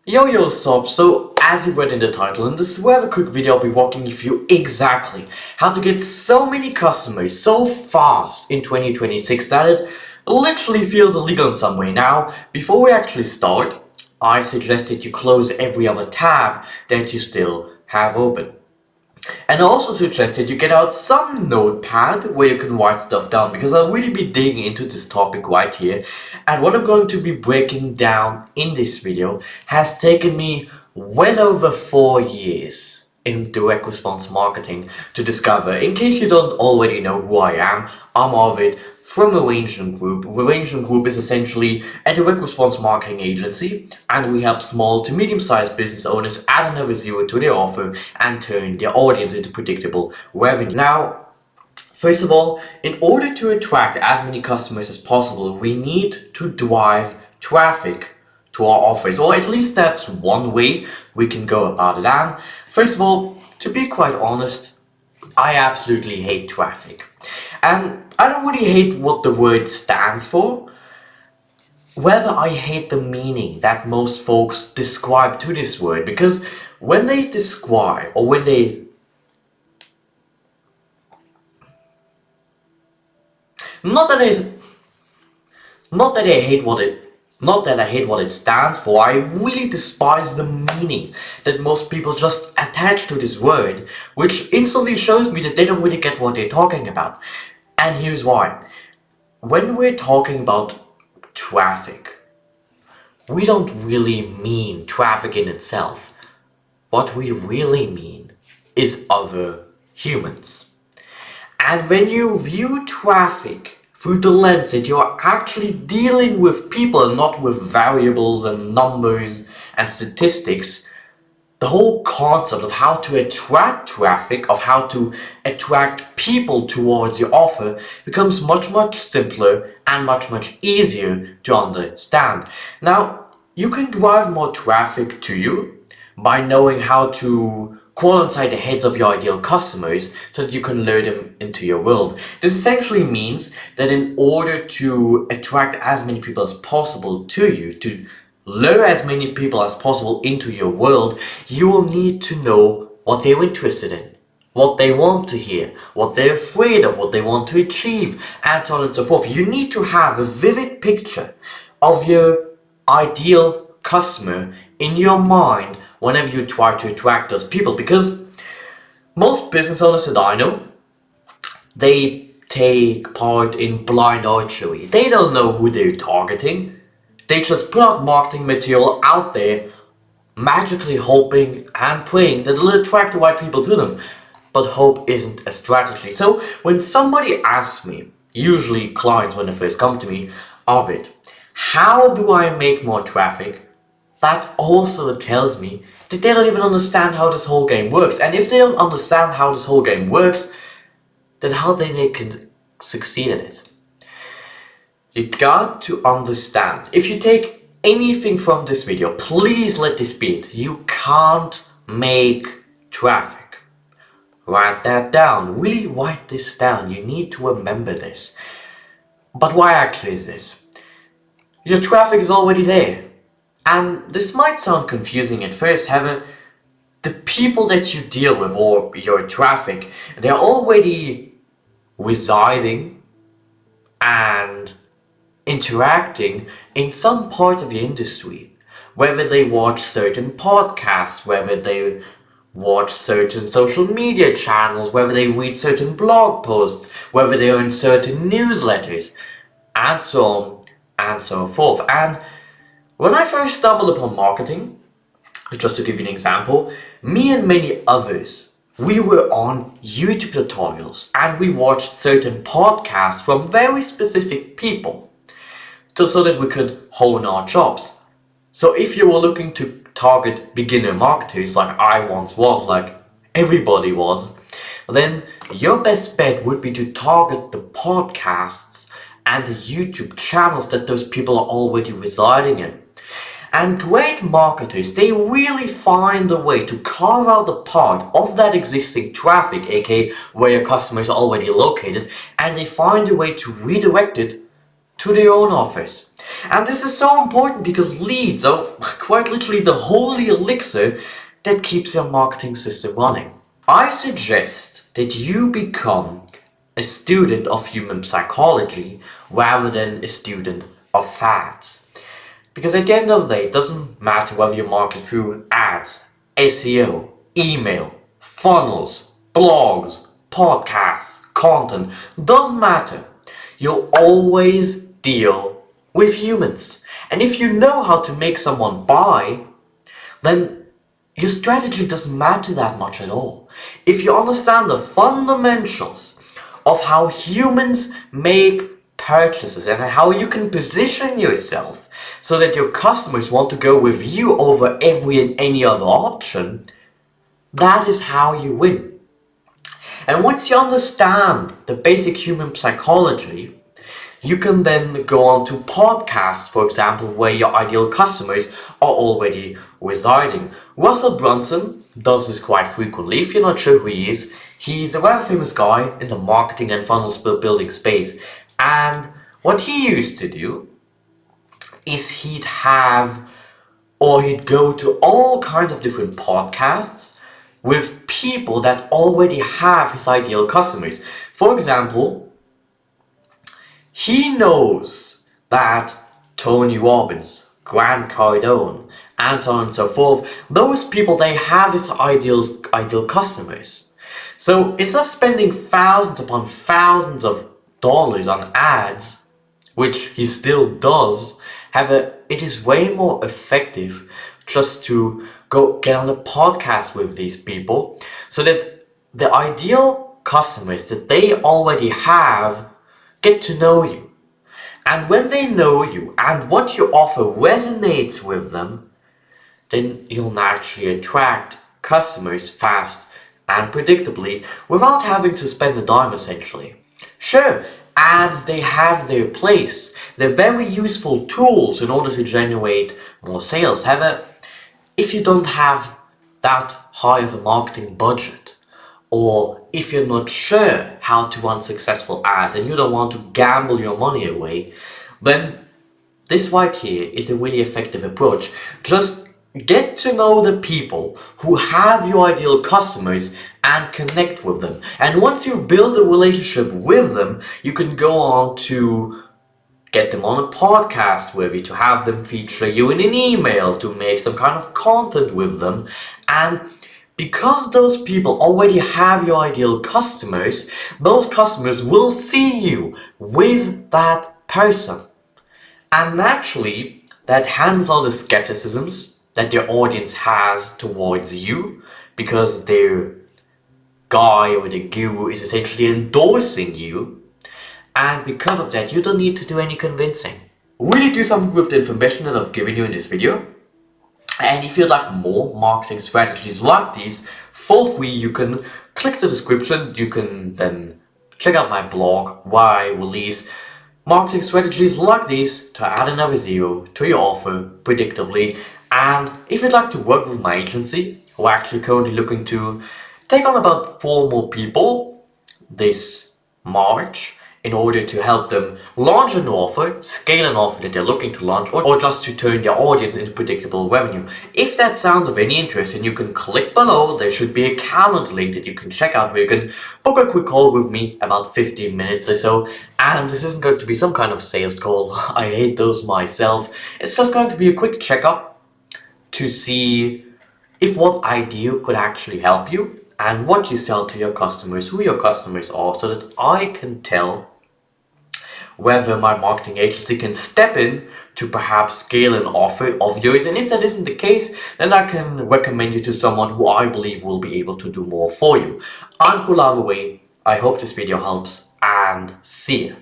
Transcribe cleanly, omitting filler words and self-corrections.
Yo sup, so as you read in the title, in this very quick video I'll be walking you through exactly how to get so many customers so fast in 2026 that it literally feels illegal in some way. Now, before we actually start, I suggest that you close every other tab that you still have open. And I also suggest that you get out some notepad where you can write stuff down because I'll really be digging into this topic right here. And what I'm going to be breaking down in this video has taken me well over 4 years in direct response marketing to discover. In case you don't already know who I am, I'm Arvid from Arrangement Group. Arrangement Group is essentially a direct response marketing agency, and we help small to medium-sized business owners add another zero to their offer and turn their audience into predictable revenue. Now, first of all, in order to attract as many customers as possible, we need to drive traffic to our offers, or at least that's one way we can go about it. And first of all, to be quite honest, I absolutely hate traffic. And I don't really hate what the word stands for, whether I hate the meaning that most folks describe to this word, because when they describe or when they not that I not that I hate what it not that I hate what it stands for, I really despise the meaning that most people just attach to this word, which instantly shows me that they don't really get what they're talking about. And here's why. When we're talking about traffic, we don't really mean traffic in itself. What we really mean is other humans. And when you view traffic through the lens that you're actually dealing with people and not with variables and numbers and statistics, the whole concept of how to attract traffic, of how to attract people towards your offer becomes much simpler and much easier to understand. Now, you can drive more traffic to you by knowing how to crawl inside the heads of your ideal customers so that you can lure them into your world. This essentially means that in order to attract as many people as possible to you, to lure as many people as possible into your world, you will need to know what they're interested in, what they want to hear, what they're afraid of, what they want to achieve, and so on and so forth. You need to have a vivid picture of your ideal customer in your mind whenever you try to attract those people, because most business owners that I know, they take part in blind archery. They don't know who they're targeting. They just put out marketing material out there, magically hoping and praying that it'll attract the right people to them. But hope isn't a strategy. So when somebody asks me, usually clients when they first come to me, Arvid, how do I make more traffic? That also tells me that they don't even understand how this whole game works. And if they don't understand how this whole game works, then how they can succeed at it? You got to understand. If you take anything from this video, please let this be it. You can't make traffic. Write that down. Really write this down. You need to remember this. But why actually is this? Your traffic is already there. And this might sound confusing at first, however, the people that you deal with or your traffic, they're already residing and interacting in some parts of the industry, whether they watch certain podcasts, whether they watch certain social media channels, whether they read certain blog posts, whether they are in certain newsletters, and so on and so forth. And when I first stumbled upon marketing, just to give you an example, me and many others, we were on YouTube tutorials and we watched certain podcasts from very specific people so that we could hone our jobs. So if you were looking to target beginner marketers like I once was, like everybody was, then your best bet would be to target the podcasts and the YouTube channels that those people are already residing in. And great marketers, they really find a way to carve out a part of that existing traffic, aka where your customers are already located, and they find a way to redirect it to their own offers. And this is so important because leads are quite literally the holy elixir that keeps your marketing system running. I suggest that you become a student of human psychology rather than a student of fads. Because at the end of the day, it doesn't matter whether you market through ads, SEO, email, funnels, blogs, podcasts, content, doesn't matter. You'll always deal with humans. And if you know how to make someone buy, then your strategy doesn't matter that much at all. If you understand the fundamentals of how humans make purchases and how you can position yourself so that your customers want to go with you over every and any other option, that is how you win. And once you understand the basic human psychology, you can then go on to podcasts, for example, where your ideal customers are already residing. Russell Brunson does this quite frequently. If you're not sure who he is, he's a very famous guy in the marketing and funnels building space. And what he used to do is he'd go to all kinds of different podcasts with people that already have his ideal customers. For example, he knows that Tony Robbins, Grant Cardone, and so on and so forth, those people, they have his ideal customers. So instead of spending thousands upon thousands of dollars on ads, which he still does, it is way more effective just to go get on a podcast with these people so that the ideal customers that they already have get to know you. And when they know you and what you offer resonates with them, then you'll naturally attract customers fast and predictably without having to spend a dime essentially. Sure, ads, they have their place. They're very useful tools in order to generate more sales. However, if you don't have that high of a marketing budget, or if you're not sure how to run successful ads and you don't want to gamble your money away, then this right here is a really effective approach. Just get to know the people who have your ideal customers and connect with them. And once you've built a relationship with them, you can go on to get them on a podcast with you, to have them feature you in an email, to make some kind of content with them. And because those people already have your ideal customers, those customers will see you with that person. And naturally, that handles all the skepticisms that your audience has towards you, because their guy or the guru is essentially endorsing you. And because of that, you don't need to do any convincing. Really do something with the information that I've given you in this video. And if you'd like more marketing strategies like these, for free, you can click the description. You can then check out my blog where I release marketing strategies like these to add another zero to your offer predictably. And if you'd like to work with my agency, we're actually currently looking to take on about 4 more people this March in order to help them launch an offer, scale an offer that they're looking to launch, or just to turn their audience into predictable revenue. If that sounds of any interest, then you can click below. There should be a calendar link that you can check out where you can book a quick call with me, about 15 minutes or so. And this isn't going to be some kind of sales call. I hate those myself. It's just going to be a quick checkup to see if what I do could actually help you and what you sell to your customers, who your customers are, so that I can tell whether my marketing agency can step in to perhaps scale an offer of yours. And if that isn't the case, then I can recommend you to someone who I believe will be able to do more for you. I'm Kulawe. I hope this video helps, and see ya.